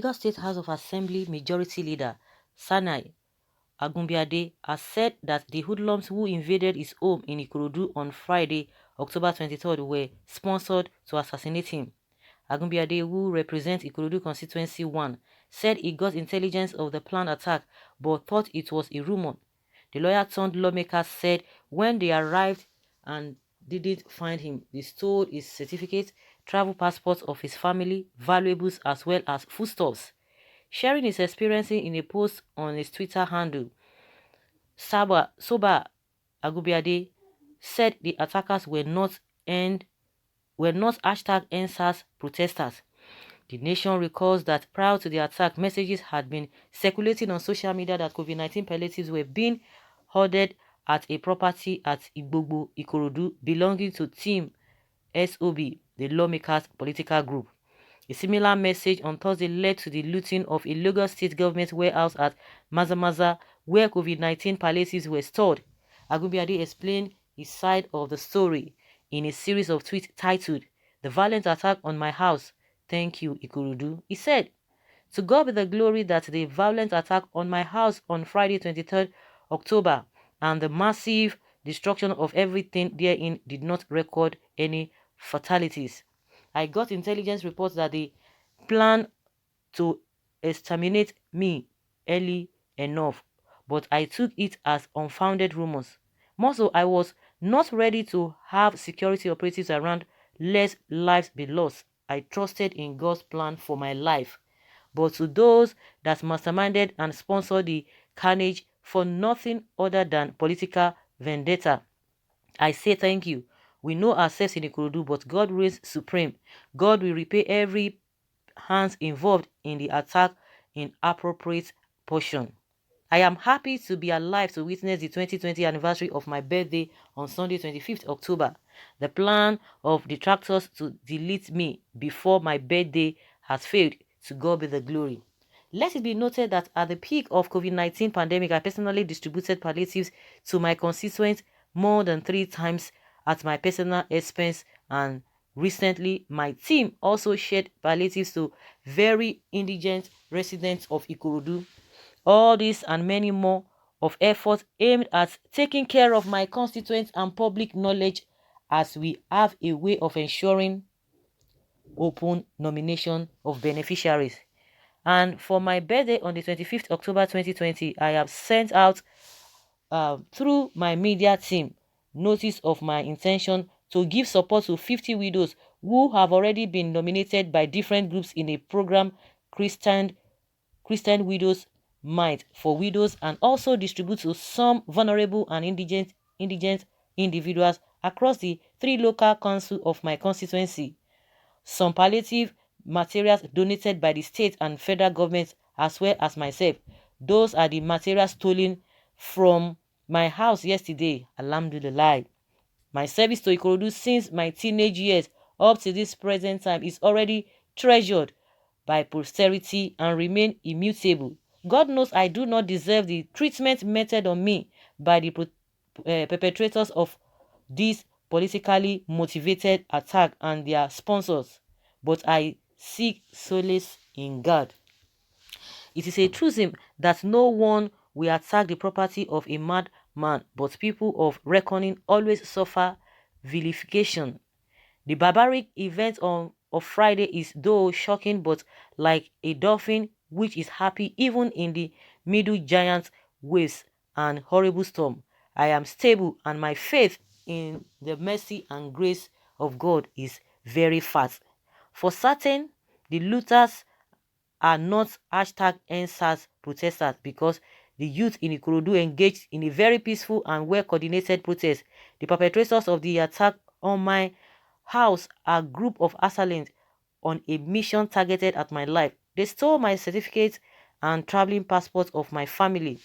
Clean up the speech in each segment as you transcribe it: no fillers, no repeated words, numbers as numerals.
Lagos State House of Assembly Majority Leader Sanai Agumbiade has said that the hoodlums who invaded his home in Ikorodu on Friday, October 23rd, were sponsored to assassinate him. Agumbiade, who represents Ikorodu Constituency 1, said he got intelligence of the planned attack but thought it was a rumor. The lawyer turned lawmaker said when they arrived and didn't find him, they stole his certificate, travel passports of his family, valuables as well as foodstuffs. Sharing his experience in a post on his Twitter handle, Soba Agubiade said the attackers were not #census protesters. The nation recalls that prior to the attack, messages had been circulating on social media that COVID-19 palliatives were being hoarded at a property at Igbogbo, Ikorodu, belonging to Team SOB, the lawmakers' political group. A similar message on Thursday led to the looting of a Lagos state government warehouse at Mazamaza, where COVID-19 palliatives were stored. Agubiade explained his side of the story in a series of tweets titled, "The violent attack on my house. Thank you, Ikorodu." He said, "To God be the glory that the violent attack on my house on Friday 23rd October and the massive destruction of everything therein did not record any fatalities. I got intelligence reports that they plan to exterminate me early enough, but I took it as unfounded rumors. More so, I was not ready to have security operatives around lest lives be lost. I trusted in God's plan for my life. But to those that masterminded and sponsored the carnage for nothing other than political vendetta, I say thank you. We know ourselves in Ikorodu, but God reigns supreme. God will repay every hands involved in the attack in appropriate portion. I am happy to be alive to witness the 2020 anniversary of my birthday on Sunday 25th October. The plan of detractors to delete me before my birthday has failed. To God be the glory." Let it be noted that at the peak of COVID-19 pandemic, I personally distributed palliatives to my constituents more than 3 times at my personal expense, and recently my team also shared palliatives to very indigent residents of Ikorodu. All this and many more of efforts aimed at taking care of my constituents and public knowledge, as we have a way of ensuring open nomination of beneficiaries. And for my birthday on the 25th October 2020, I have sent out through my media team notice of my intention to give support to 50 widows who have already been nominated by different groups in a program, Christian Widows Might for Widows, and also distribute to some vulnerable and indigent individuals across the 3 local councils of my constituency. Some palliative materials donated by the state and federal government as well as myself. Those are the materials stolen from my house yesterday. Alhamdulillah. My service to Ikorodu since my teenage years up to this present time is already treasured by posterity and remain immutable. God knows I do not deserve the treatment meted on me by the perpetrators of this politically motivated attack and their sponsors, but I seek solace in God. It is a truism that no one will attack the property of a madman, but people of reckoning always suffer vilification. The barbaric event of Friday is though shocking, but like a dolphin which is happy even in the middle giant waves and horrible storm. I am stable, and my faith in the mercy and grace of God is very fast. For certain, the looters are not #census protesters, because the youth in Ikorodu engaged in a very peaceful and well-coordinated protest. The perpetrators of the attack on my house are a group of assailants on a mission targeted at my life. They stole my certificates and traveling passports of my family.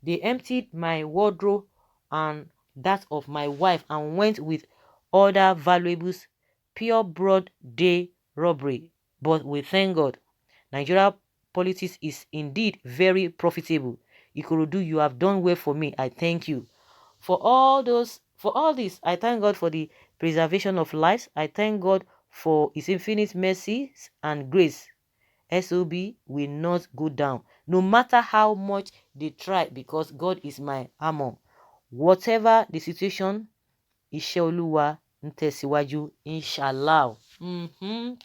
They emptied my wardrobe and that of my wife and went with other valuables. Pure broad day robbery. But we thank God, Nigeria politics is indeed very profitable. Ikorodu, you have done well for me. I thank you. For all this, I thank God for the preservation of lives. I thank God for his infinite mercies and grace. SOB will not go down, no matter how much they try, because God is my armor. Whatever the situation, iṣẹ́ Olúwa ń tẹ̀síwájú, inshallah.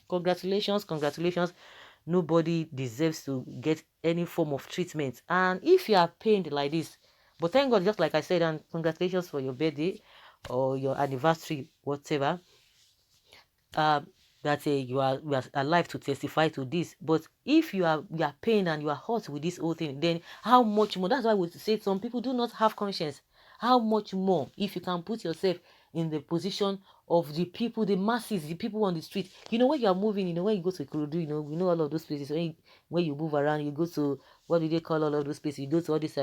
Congratulations, congratulations. Nobody deserves to get any form of treatment. And if you are pained like this, but thank God, just like I said, and congratulations for your birthday or your anniversary, whatever, that you are alive to testify to this. But if you are pained and you are hurt with this whole thing, then how much more? That's why we say some people do not have conscience. How much more if you can put yourself in the position of the people, the masses, the people on the street? You know, when you are moving, you know, when you go to Ikorodu, you know, we know all of those places. When you move around, you go to, what do they call all of those places? You go to all this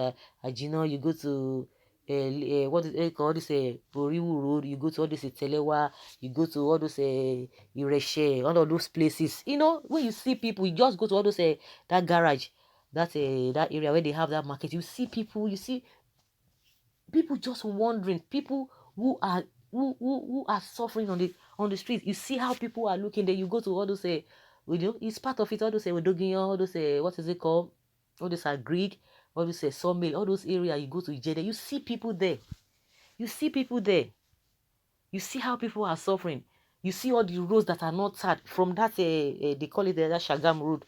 Ajino, you go to what is it called? This Boriwu Road. You go to all this Telewa. You go to all those Ireshe, all of those places. You know, when you see people, you just go to all those that garage, that area where they have that market. You see people. You see people just wandering. People who are who are suffering on the street. You see how people are looking there. You go to all those you know, it's part of it. All those Odogiyan, all those what is it called? All those are Greek. All those sawmill, all those areas. You go to Jeddah. You see people there. You see people there. You see how people are suffering. You see all the roads that are not tarred from that they call it that Shagam road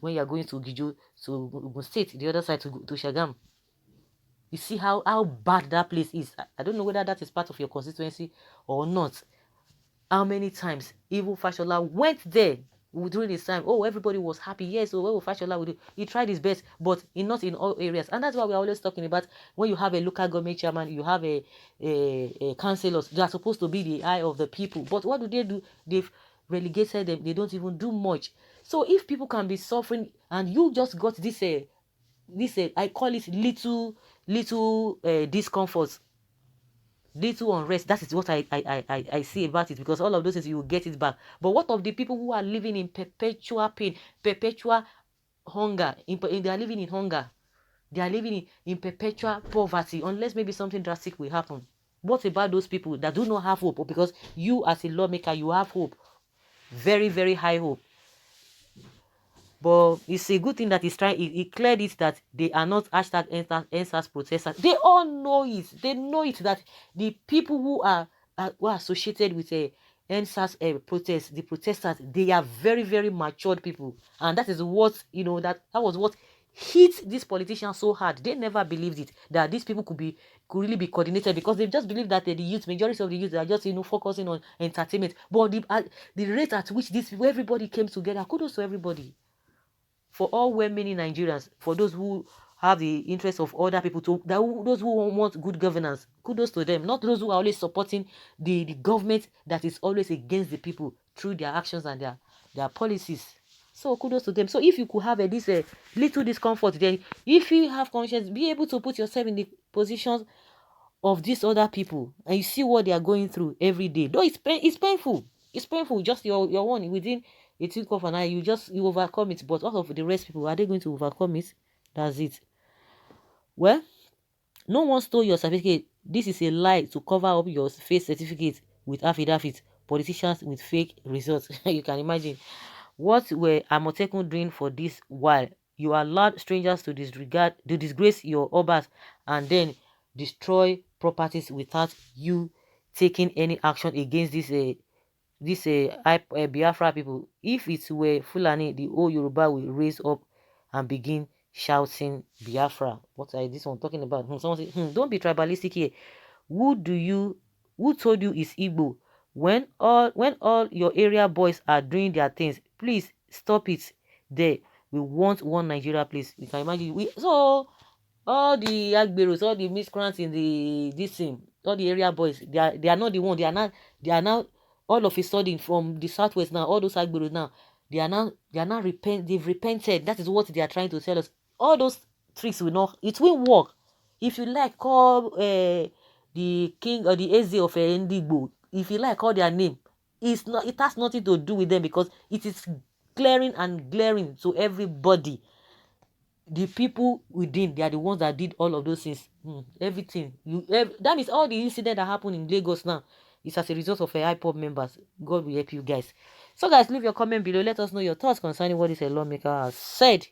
when you are going to Gijo to Ogun State, the other side to Shagam. You see how bad that place is. I don't know whether that is part of your constituency or not. How many times Ibu Fashola went there during his time? Oh, everybody was happy. Yes, so Ibu Fashola would do. He tried his best, but not in all areas. And that's why we're always talking about when you have a local government chairman, you have a councillors. They are supposed to be the eye of the people. But what do? They've relegated them. They don't even do much. So if people can be suffering and you just got this I call it little discomfort, little unrest. That is what I see about it, because all of those things you will get it back. But what of the people who are living in perpetual pain, perpetual hunger? They are living in hunger. They are living in perpetual poverty, unless maybe something drastic will happen. What about those people that do not have hope? Because you as a lawmaker, you have hope, very, very high hope. But it's a good thing that he's trying. He cleared it that they are not hashtag #EndSARS protesters. They all know it. They know it that the people who are associated with a #EndSARS protest, the protesters, they are very, very matured people, and that is what that was what hit these politicians so hard. They never believed it that these people could really be coordinated, because they just believe that the youth, majority of the youth, are just focusing on entertainment. But the rate at which these people, everybody came together, kudos to everybody. For all well-meaning Nigerians, for those who have the interest of other people, those who want good governance, kudos to them. Not those who are always supporting the government that is always against the people through their actions and their policies. So kudos to them. So if you could have this little discomfort, then if you have conscience, be able to put yourself in the positions of these other people, and you see what they are going through every day. Though it's painful. It's painful. Just your one within a think of an eye, you overcome it. But all of the rest people, are they going to overcome it? That's it. Well, no one stole your certificate. This is a lie to cover up your fake certificate with affidavits. Politicians with fake results. You can imagine. What were Amotekun doing for this while you allowed strangers to disgrace your obas and then destroy properties without you taking any action against this Biafra people? If it were Fulani, the whole Yoruba will raise up and begin shouting Biafra. What is this one talking about? Someone say, don't be tribalistic here. Who told you it's Igbo? When all your area boys are doing their things, please stop it there. We want one Nigeria, please. You can imagine. So all the Agberos, all the miscreants in this thing, all the area boys, they are not the one. They are now all of a sudden from the southwest now. All those Agberos now, they are now they've repented. That is what they are trying to tell us. All those tricks will not. It will work. If you like, call the king or the Eze of Ndigbo. If you like, call their name. It's not. It has nothing to do with them, because it is clearing and glaring to everybody. The people within, they are the ones that did all of those things. Everything. That means all the incident that happened in Lagos now. It's as a result of a IPOB members. God will help you guys. So guys, leave your comment below. Let us know your thoughts concerning what this lawmaker has said.